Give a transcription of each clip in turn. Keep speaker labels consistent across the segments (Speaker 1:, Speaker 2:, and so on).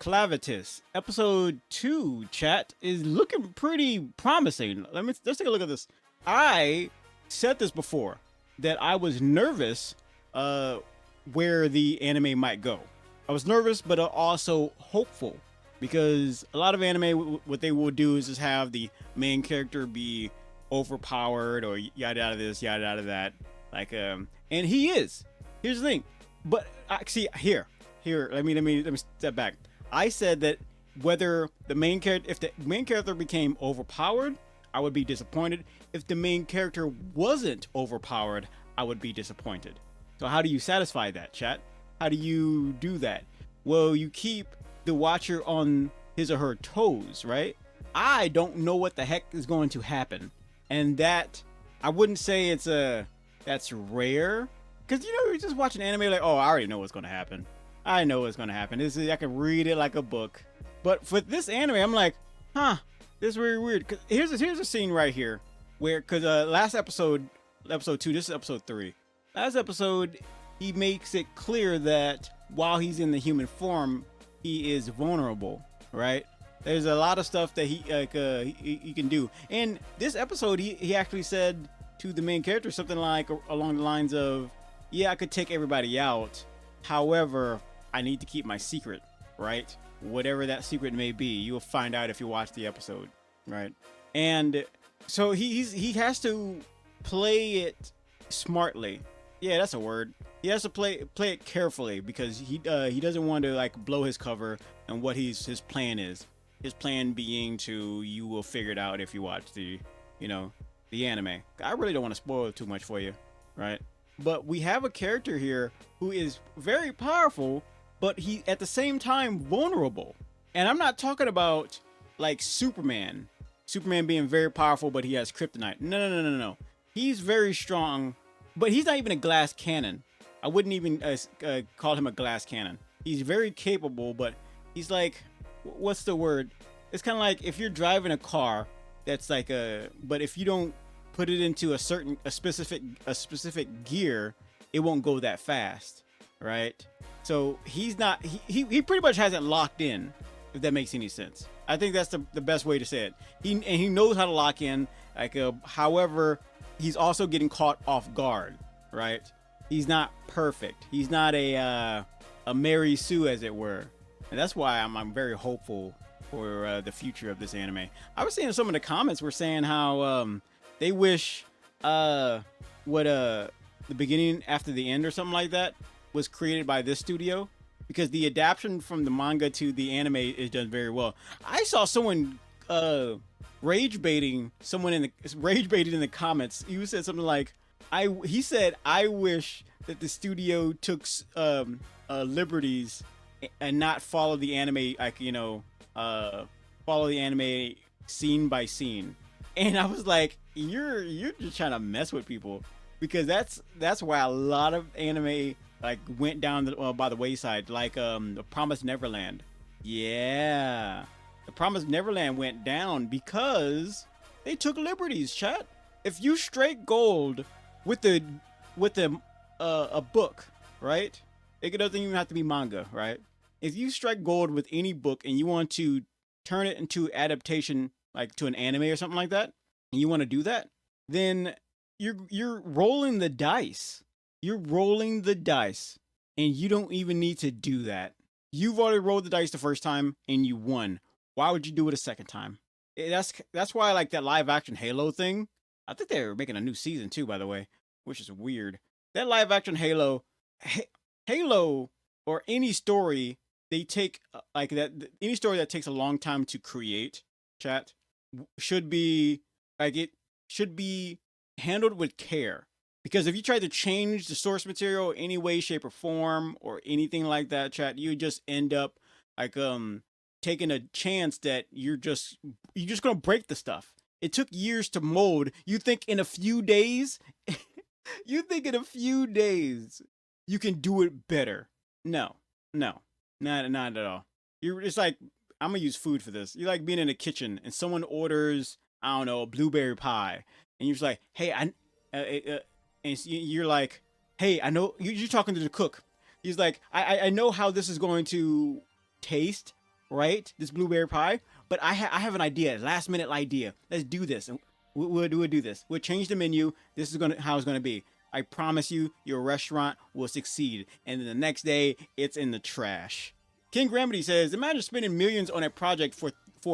Speaker 1: Clevatess, episode 2, chat, is looking pretty promising. Let's take a look at this. I said this before that I was nervous where the anime might go. I was nervous, but also hopeful because a lot of anime, what they will do is just have the main character be overpowered or yada yada this, yada yada that. And he is. Here's the thing, but see here. Let me step back. I said that whether the main character, if the main character became overpowered, I would be disappointed. If the main character wasn't overpowered, I would be disappointed. So how do you satisfy that, chat? How do you do that? Well, you keep the watcher on his or her toes, right? I don't know what the heck is going to happen. And that, I wouldn't say that's rare. Because, you're just watching anime like, oh, I already know what's going to happen. I know what's going to happen. I can read it like a book. But for this anime, I'm like, this is really weird. Cause here's a scene right here where, last episode 2, this is episode 3. Last episode, he makes it clear that while he's in the human form, he is vulnerable, right? There's a lot of stuff that he can do. And this episode, he actually said to the main character something like along the lines of, yeah, I could take everybody out. However, I need to keep my secret, right? Whatever that secret may be, you will find out if you watch the episode, right? And so he has to play it smartly. Yeah, that's a word. He has to play it carefully because he doesn't want to blow his cover and what his plan is. His plan being you will figure it out if you watch the anime. I really don't want to spoil it too much for you, right? But we have a character here who is very powerful, but he at the same time vulnerable. And I'm not talking about like Superman. Superman being very powerful, but he has kryptonite. No. He's very strong, but he's not even a glass cannon. I wouldn't even call him a glass cannon. He's very capable, but he's like, what's the word? It's kind of like if you're driving a car that's but if you don't put it into a specific gear, it won't go that fast, right? So he's not, he pretty much hasn't locked in, if that makes any sense. I think that's the best way to say it. He knows how to lock in, however, he's also getting caught off guard, right? He's not perfect. He's not a Mary Sue, as it were. And that's why I'm very hopeful for the future of this anime. I was seeing some of the comments were saying how they wish the beginning after the end or something like that was created by this studio, because the adaptation from the manga to the anime is done very well. I saw someone rage baiting in the comments. He said something like, he said, I wish that the studio took liberties and not follow the anime, follow the anime scene by scene. And I was like, you're just trying to mess with people, because that's why a lot of anime went down by the wayside, The Promised Neverland. Yeah, The Promised Neverland went down because they took liberties, chat. If you straight gold with a book, right? It doesn't even have to be manga, right? If you strike gold with any book and you want to turn it into adaptation, to an anime or something like that, and you want to do that, then you're rolling the dice. You're rolling the dice, and you don't even need to do that. You've already rolled the dice the first time and you won. Why would you do it a second time? That's why I like that live action Halo thing. I think they're making a new season too, by the way, which is weird. That live action Halo or any story they take any story that takes a long time to create, chat, should be handled with care. Because if you try to change the source material any way, shape, or form, or anything like that, chat, you just end up taking a chance that you're just gonna break the stuff. It took years to mold. You think in a few days, you can do it better? No, not at all. It's like, I'm gonna use food for this. You're like being in a kitchen and someone orders, I don't know, a blueberry pie, and you're just like, hey, and you're like, hey, I know, you're talking to the cook. He's like, I know how this is going to taste, right? This blueberry pie. But I have an idea, last minute idea. Let's do this. And we'll do this. We'll change the menu. This is how it's gonna be. I promise you, your restaurant will succeed. And then the next day, it's in the trash. King Remedy says, imagine spending millions on a project for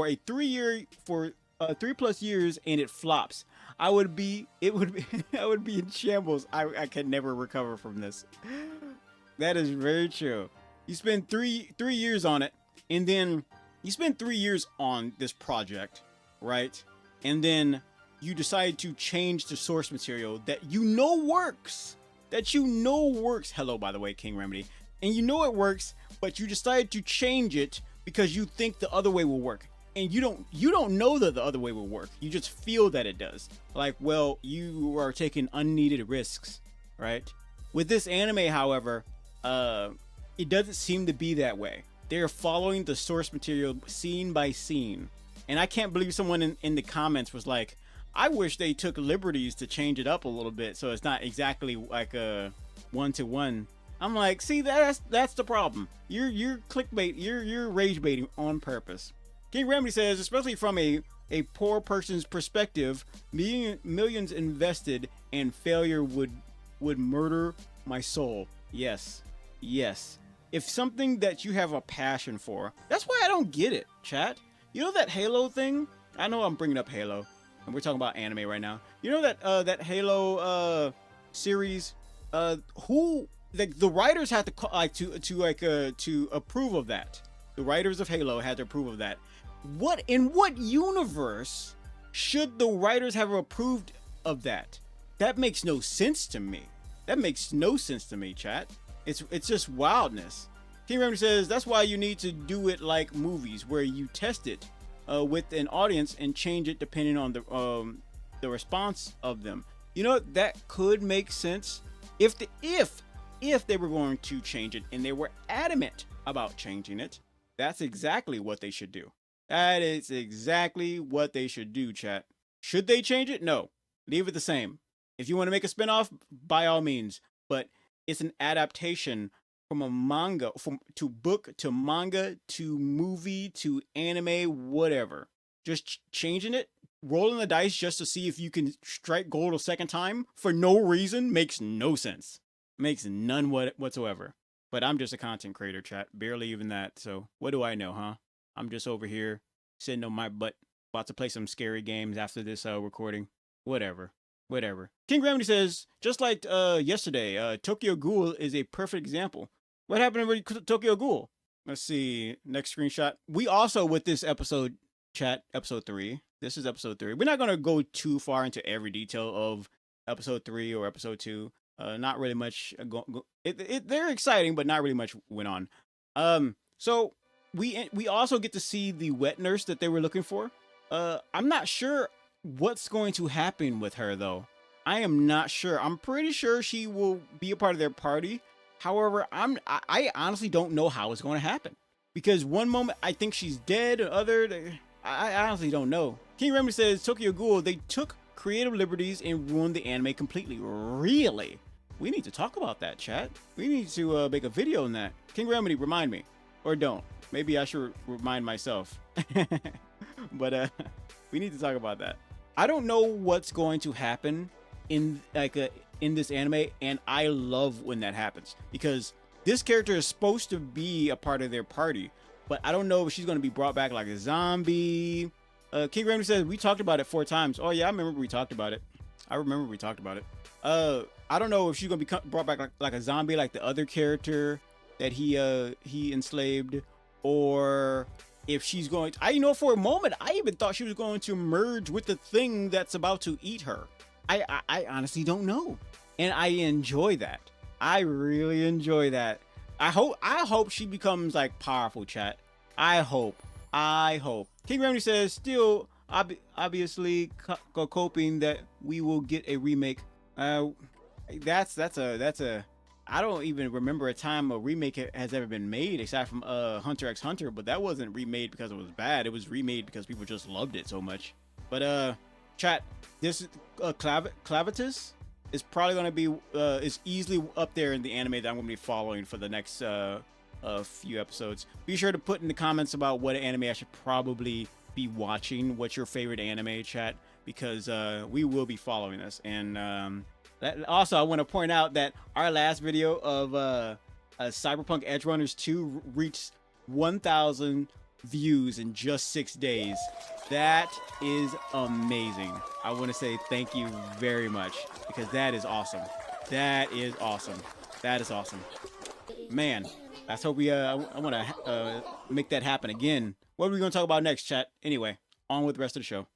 Speaker 1: a 3+ years and it flops. I would be in shambles. I can never recover from this. That is very true. You spend three years on it, and then you spend 3 years on this project, right? And then you decide to change the source material that you know works. Hello, by the way, King Remedy. And you know it works, but you decide to change it because you think the other way will work. And you don't know that the other way will work. You just feel that it does. Like, well, you are taking unneeded risks, right? With this anime, however, it doesn't seem to be that way. They're following the source material scene by scene. And I can't believe someone in the comments was like, I wish they took liberties to change it up a little bit so it's not exactly like a 1-to-1. I'm like, see, that's the problem. You're clickbait, you're rage baiting on purpose. King Remedy says, especially from a poor person's perspective, millions invested and failure would murder my soul. Yes. If something that you have a passion for, that's why I don't get it, chat. You know that Halo thing? I know I'm bringing up Halo, and we're talking about anime right now. You know that Halo series? Who the writers had to approve of that. The writers of Halo had to approve of that. In what universe should the writers have approved of that? That makes no sense to me. Chat. It's just wildness. King Remedy says that's why you need to do it like movies, where you test it with an audience and change it depending on the response of them. You know, that could make sense if they were going to change it and they were adamant about changing it. That's exactly what they should do. That is exactly what they should do, chat. Should they change it? No. Leave it the same. If you want to make a spinoff, by all means. But it's an adaptation from a manga, to book, to manga, to movie, to anime, whatever. Just changing it, rolling the dice just to see if you can strike gold a second time for no reason makes no sense. Makes none whatsoever. But I'm just a content creator, chat. Barely even that. So what do I know, huh? I'm just over here sitting on my butt, about to play some scary games after this recording. Whatever. King Remedy says, just like yesterday, Tokyo Ghoul is a perfect example. What happened to Tokyo Ghoul? Let's see. Next screenshot. We also, with this episode, chat, episode 3. This is episode 3. We're not going to go too far into every detail of episode 3 or episode 2. Not really much. They're exciting, but not really much went on. So we also get to see the wet nurse that they were looking for. I'm not sure what's going to happen with her, though. I am not sure. I'm pretty sure she will be a part of their party. However, I honestly don't know how it's going to happen, because one moment I think she's dead, I honestly don't know. King Remedy says Tokyo Ghoul, they took creative liberties and ruined the anime completely. Really? We need to talk about that, chat. We need to make a video on that. King Remedy, remind me, or don't. Maybe I should remind myself. But we need to talk about that. I don't know what's going to happen in this anime, and I love when that happens, because this character is supposed to be a part of their party, but I don't know if she's going to be brought back like a zombie. King Remedy says we talked about it 4 times. Oh yeah, I remember we talked about it. I don't know if she's going to be brought back like a zombie, like the other character that he enslaved, or if she's going to, for a moment I even thought she was going to merge with the thing that's about to eat her. I honestly don't know, and I enjoy that. I really enjoy that. I hope she becomes like powerful, chat. I hope. King Remedy says still obviously coping that we will get a remake. That's a I don't even remember a time a remake has ever been made, aside from Hunter x Hunter, but that wasn't remade because it was bad. It was remade because people just loved it so much. But chat, this Clevatess is probably going to be is easily up there in the anime that I'm going to be following for the next a few episodes. Be sure to put in the comments about what anime I should probably be watching. What's your favorite anime, chat? Because we will be following this. And also, I want to point out that our last video of Cyberpunk Edge Runners 2 reached 1,000 views in just 6 days. That is amazing. I want to say thank you very much, because that is awesome. That is awesome. That is awesome. Man, let's hope we I want to make that happen again. What are we going to talk about next, chat? Anyway, on with the rest of the show.